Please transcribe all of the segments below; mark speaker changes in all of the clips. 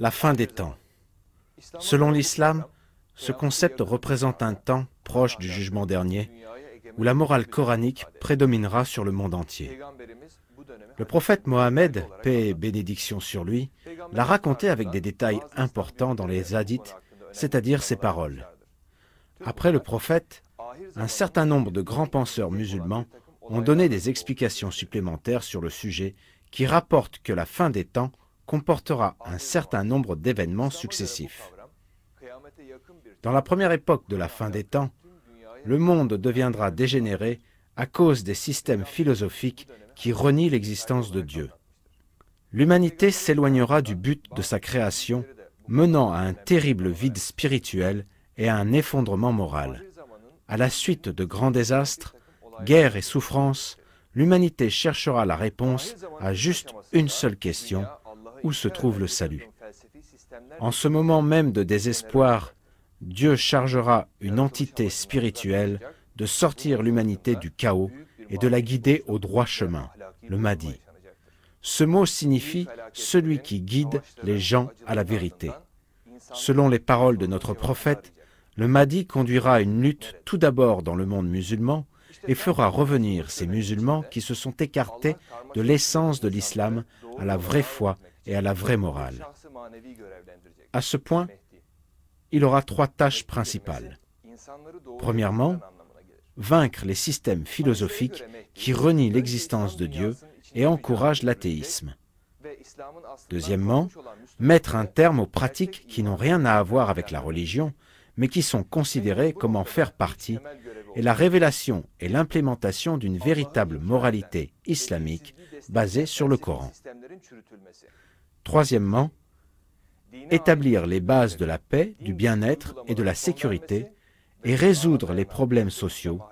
Speaker 1: La fin des temps. Selon l'islam, ce concept représente un temps proche du jugement dernier, où la morale coranique prédominera sur le monde entier. Le prophète Mohammed, paix et bénédiction sur lui, l'a raconté avec des détails importants dans les hadiths, c'est-à-dire ses paroles. Après le prophète, un certain nombre de grands penseurs musulmans ont donné des explications supplémentaires sur le sujet qui rapportent que la fin des temps comportera un certain nombre d'événements successifs. Dans la première époque de la fin des temps, le monde deviendra dégénéré à cause des systèmes philosophiques qui renient l'existence de Dieu. L'humanité s'éloignera du but de sa création, menant à un terrible vide spirituel et à un effondrement moral. À la suite de grands désastres, guerres et souffrances, l'humanité cherchera la réponse à juste une seule question: où se trouve le salut? En ce moment même de désespoir, Dieu chargera une entité spirituelle de sortir l'humanité du chaos et de la guider au droit chemin, le Mahdi. Ce mot signifie « celui qui guide les gens à la vérité ». Selon les paroles de notre prophète, le Mahdi conduira une lutte tout d'abord dans le monde musulman et fera revenir ces musulmans qui se sont écartés de l'essence de l'islam à la vraie foi et à la vraie morale. À ce point, il aura trois tâches principales. Premièrement, vaincre les systèmes philosophiques qui renient l'existence de Dieu et encouragent l'athéisme. Deuxièmement, mettre un terme aux pratiques qui n'ont rien à avoir avec la religion, mais qui sont considérées comme en faire partie, et la révélation et l'implémentation d'une véritable moralité islamique basée sur le Coran. Troisièmement, établir les bases de la paix, du bien-être et de la sécurité et résoudre les problèmes sociaux,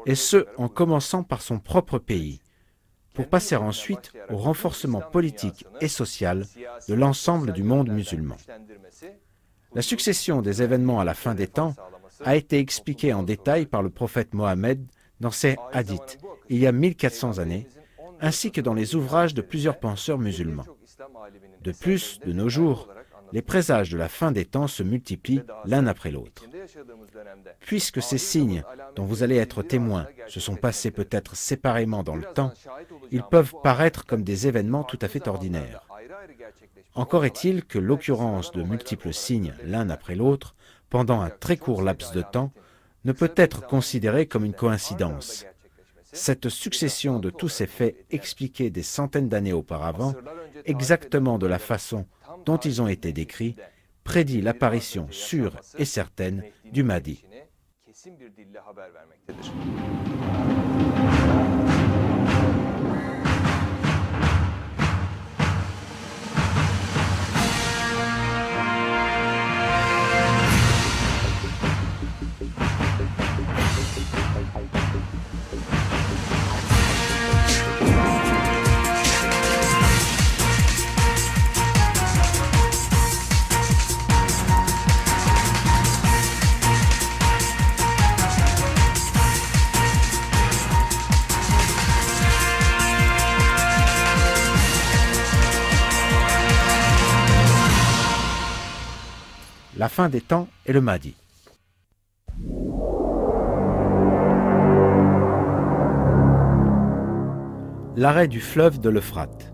Speaker 1: et ce en commençant par son propre pays, pour passer ensuite au renforcement politique et social de l'ensemble du monde musulman. La succession des événements à la fin des temps a été expliquée en détail par le prophète Mohammed dans ses hadiths, il y a 1400 années, ainsi que dans les ouvrages de plusieurs penseurs musulmans. De plus, de nos jours, les présages de la fin des temps se multiplient l'un après l'autre. Puisque ces signes dont vous allez être témoins se sont passés peut-être séparément dans le temps, ils peuvent paraître comme des événements tout à fait ordinaires. Encore est-il que l'occurrence de multiples signes l'un après l'autre, pendant un très court laps de temps, ne peut être considérée comme une coïncidence. Cette succession de tous ces faits expliqués des centaines d'années auparavant, exactement de la façon dont ils ont été décrits, prédit l'apparition sûre et certaine du Mahdi. La fin des temps et le Mahdi. L'arrêt du fleuve de l'Euphrate.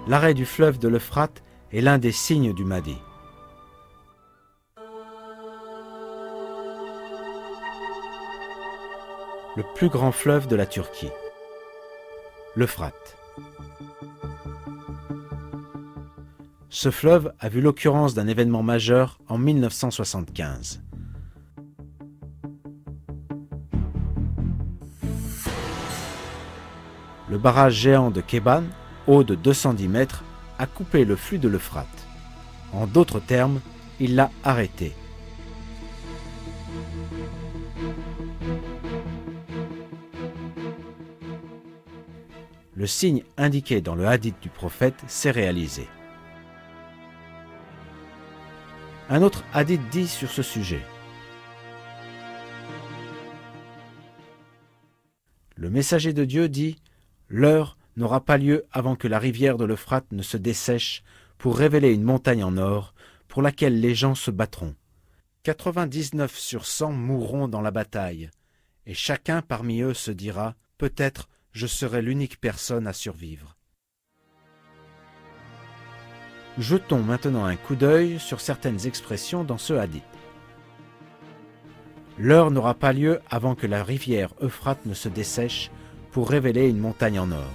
Speaker 1: L'arrêt du fleuve de l'Euphrate est l'un des signes du Mahdi. Le plus grand fleuve de la Turquie. L'Euphrate. Ce fleuve a vu l'occurrence d'un événement majeur en 1975. Le barrage géant de Kéban, haut de 210 mètres, a coupé le flux de l'Euphrate. En d'autres termes, il l'a arrêté. Le signe indiqué dans le hadith du prophète s'est réalisé. Un autre hadith dit sur ce sujet: Le messager de Dieu dit « L'heure n'aura pas lieu avant que la rivière de l'Euphrate ne se dessèche pour révéler une montagne en or pour laquelle les gens se battront. 99 sur 100 mourront dans la bataille, et chacun parmi eux se dira « Peut-être je serai l'unique personne à survivre. » Jetons maintenant un coup d'œil sur certaines expressions dans ce hadith. L'heure n'aura pas lieu avant que la rivière Euphrate ne se dessèche pour révéler une montagne en or.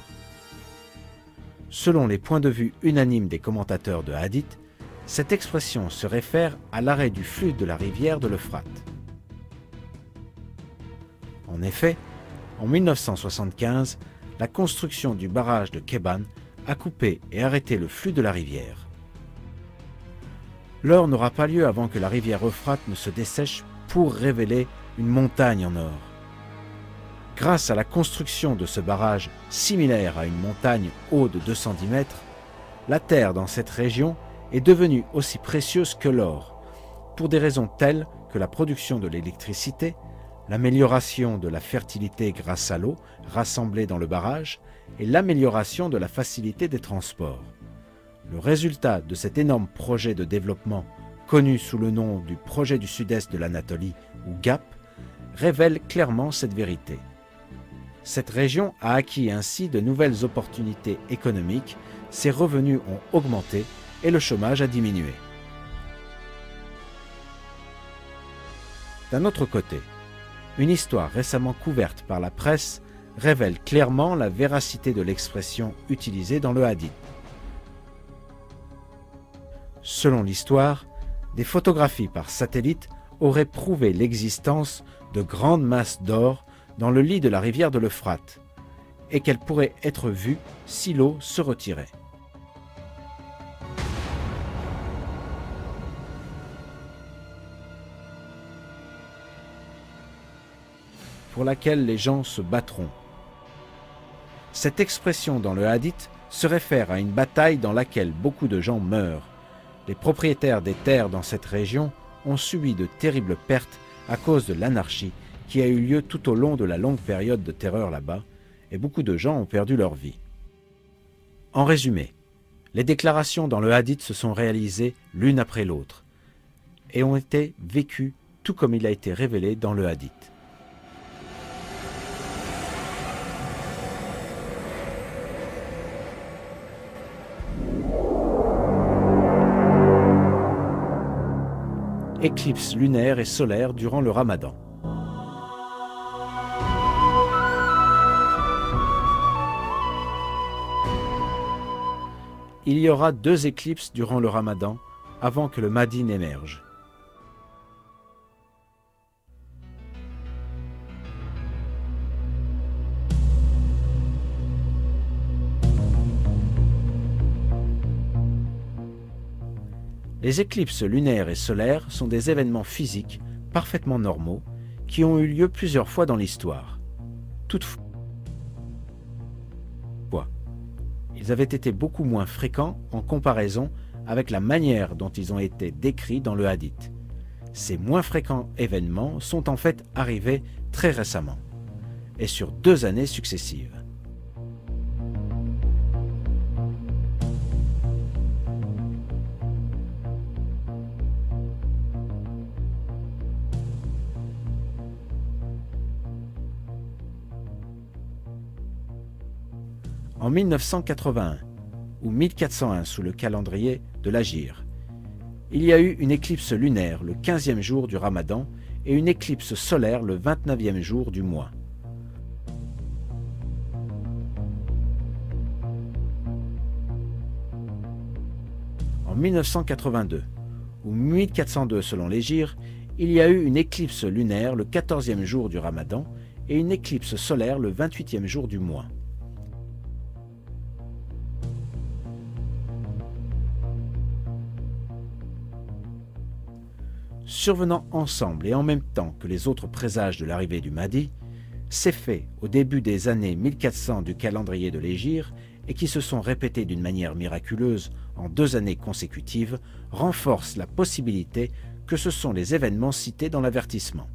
Speaker 1: Selon les points de vue unanimes des commentateurs de hadith, cette expression se réfère à l'arrêt du flux de la rivière de l'Euphrate. En effet, en 1975, la construction du barrage de Keban a coupé et arrêté le flux de la rivière. L'heure n'aura pas lieu avant que la rivière Euphrate ne se dessèche pour révéler une montagne en or. Grâce à la construction de ce barrage similaire à une montagne haute de 210 mètres, la terre dans cette région est devenue aussi précieuse que l'or, pour des raisons telles que la production de l'électricité, l'amélioration de la fertilité grâce à l'eau rassemblée dans le barrage et l'amélioration de la facilité des transports. Le résultat de cet énorme projet de développement, connu sous le nom du projet du sud-est de l'Anatolie ou GAP, révèle clairement cette vérité. Cette région a acquis ainsi de nouvelles opportunités économiques, ses revenus ont augmenté et le chômage a diminué. D'un autre côté, une histoire récemment couverte par la presse révèle clairement la véracité de l'expression utilisée dans le hadith. Selon l'histoire, des photographies par satellite auraient prouvé l'existence de grandes masses d'or dans le lit de la rivière de l'Euphrate et qu'elles pourraient être vues si l'eau se retirait. Pour laquelle les gens se battront. Cette expression dans le hadith se réfère à une bataille dans laquelle beaucoup de gens meurent. Les propriétaires des terres dans cette région ont subi de terribles pertes à cause de l'anarchie qui a eu lieu tout au long de la longue période de terreur là-bas, et beaucoup de gens ont perdu leur vie. En résumé, les déclarations dans le hadith se sont réalisées l'une après l'autre et ont été vécues tout comme il a été révélé dans le hadith. Éclipse lunaire et solaire durant le Ramadan. Il y aura 2 éclipses durant le Ramadan avant que le Mahdi n'émerge. Les éclipses lunaires et solaires sont des événements physiques parfaitement normaux qui ont eu lieu plusieurs fois dans l'histoire. Toutefois, ils avaient été beaucoup moins fréquents en comparaison avec la manière dont ils ont été décrits dans le hadith. Ces moins fréquents événements sont en fait arrivés très récemment et sur 2 années successives. En 1981, ou 1401 sous le calendrier de l'Hégire, il y a eu une éclipse lunaire le 15e jour du Ramadan et une éclipse solaire le 29e jour du mois. En 1982, ou 1402 selon l'Hégire, il y a eu une éclipse lunaire le 14e jour du Ramadan et une éclipse solaire le 28e jour du mois. Survenant ensemble et en même temps que les autres présages de l'arrivée du Mahdi, ces faits au début des années 1400 du calendrier de l'Hégire et qui se sont répétés d'une manière miraculeuse en 2 années consécutives renforcent la possibilité que ce sont les événements cités dans l'avertissement.